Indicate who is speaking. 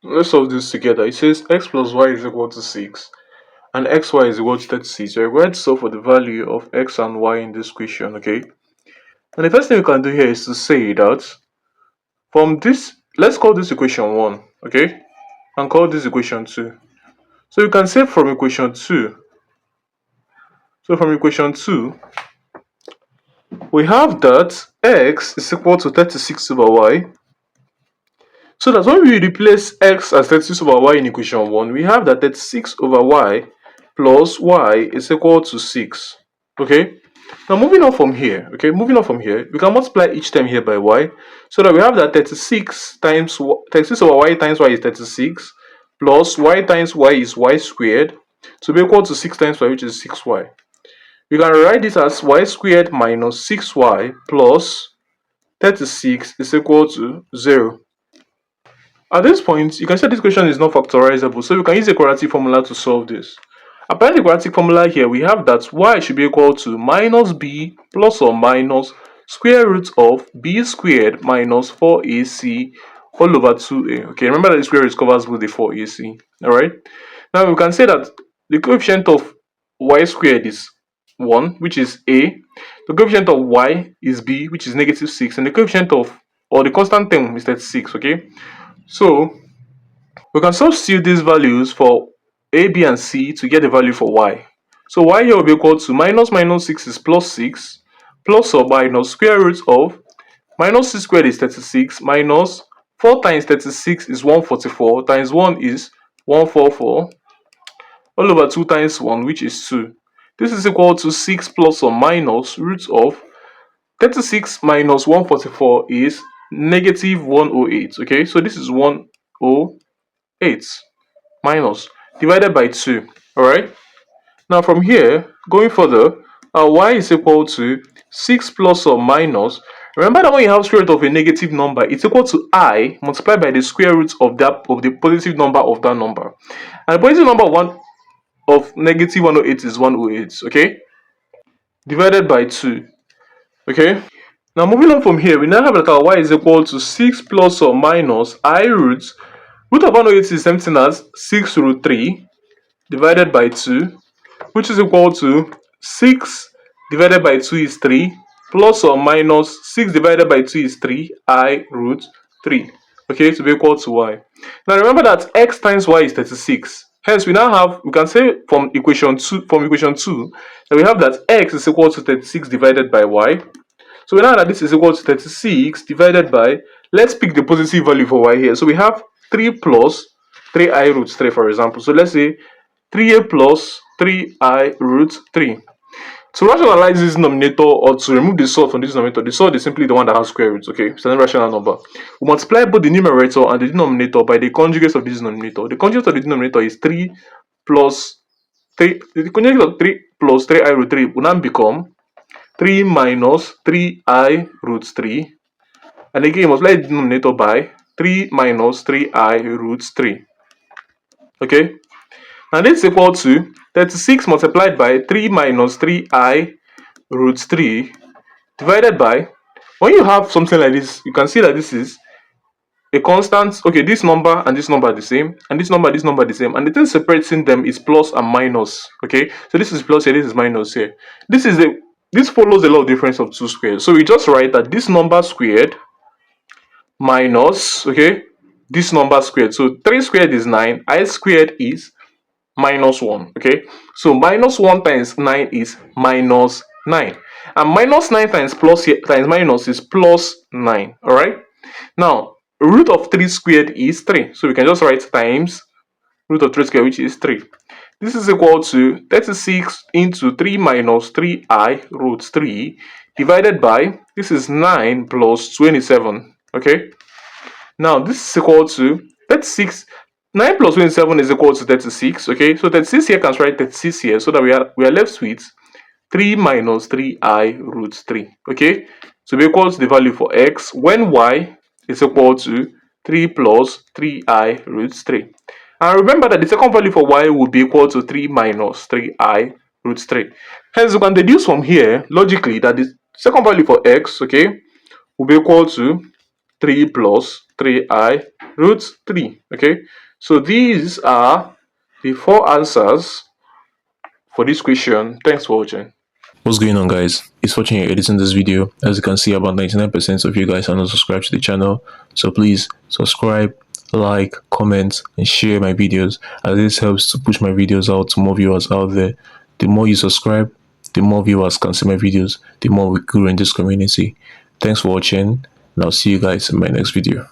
Speaker 1: Let's solve this together. It says x plus y is equal to 6 and xy is equal to 36. So we're going to solve for the value of x and y in this question, okay? And the first thing we can do here is to say that from this, let's call this equation 1, okay? And call this equation 2. So you can say from equation 2, we have that x is equal to 36 over y. So that when we replace x as 36 over y in equation 1, we have that 36 over y plus y is equal to 6. Okay? Now moving on from here, we can multiply each term here by y, so that we have that 36 over y times y is 36, plus y times y is y squared, to be equal to 6 times y, which is 6y. We can write this as y squared minus 6y plus 36 is equal to 0. At this point, you can see this question is not factorizable, so we can use a quadratic formula to solve this. Applying the quadratic formula here, we have that y should be equal to minus b plus or minus square root of b squared minus 4ac all over 2a. Okay, remember that the square root covers both the 4ac. Alright. Now we can say that the coefficient of y squared is 1, which is a. The coefficient of y is b, which is negative 6, and the coefficient of, or the constant term, is 36. Okay. So we can substitute these values for a, b, and c to get the value for y. So y here will be equal to minus 6 is plus 6, plus or minus square root of minus 6 squared is 36, minus 4 times 36 is 144, times 1 is 144, all over 2 times 1, which is 2. This is equal to 6 plus or minus root of 36 minus 144 is negative 108. Okay, so this is 108 minus divided by 2. Alright. Now from here, going further, our y is equal to 6 plus or minus. Remember that when you have square root of a negative number, it's equal to I multiplied by the square root of the positive number of that number. And the positive number of negative 108 is 108. Okay, divided by 2. Okay. Now moving on from here, we now have that our y is equal to 6 plus or minus I root of 108 is something as 6 root 3 divided by 2, which is equal to 6 divided by 2 is 3, plus or minus 6 divided by 2 is 3, I root 3. Okay, to be equal to y. Now remember that x times y is 36. Hence we can say from equation 2 that we have that x is equal to 36 divided by y. So we know that this is equal to 36 divided by, let's pick the positive value for y here. So we have 3 plus 3i root 3, for example. So let's say 3a plus 3i root 3. To rationalize this denominator, or to remove the solve from this denominator, the solve is simply the one that has square roots. Okay, it's a rational number. We multiply both the numerator and the denominator by the conjugate of this denominator. The conjugate of the denominator is 3 plus 3. The conjugate of 3 plus 3i root 3 will now become 3 minus 3i root 3. And again, you multiply the denominator by 3 minus 3i root 3. Okay. And this is equal to 36 multiplied by 3 minus 3i root 3 divided by, when you have something like this, you can see that this is a constant. Okay, this number and this number are the same, and this number are the same, and the thing separating them is plus and minus. Okay, so this is plus here, this is minus here. This follows the law of difference of two squares. So we just write that this number squared minus, okay, this number squared. So 3 squared is 9, I squared is minus 1. Okay, so minus 1 times 9 is minus 9, and minus 9 times plus here times minus is plus 9. All right, now root of 3 squared is 3, so we can just write times root of 3 squared, which is 3. This is equal to 36 into 3 minus 3i root 3 divided by, this is 9 plus 27. Okay, now this is equal to 36. 9 plus 27 is equal to 36. Okay, so 36 here can write 36 here, so that we are left with 3 minus 3i root 3. Okay, so be equal to the value for x when y is equal to 3 plus 3i root 3. And remember that the second value for y will be equal to 3 minus 3i root 3. Hence we can deduce from here logically that the second value for x, okay, will be equal to 3 plus 3I root 3. Okay, so these are the 4 answers for this question. Thanks for watching.
Speaker 2: What's going on, guys? It's Fortune here editing this video. As you can see, about 99% of you guys are not subscribed to the channel, so please subscribe, like, comment, and share my videos, as this helps to push my videos out to more viewers out there. The more you subscribe, the more viewers can see my videos, the more we grow in this community. Thanks for watching, and I'll see you guys in my next video.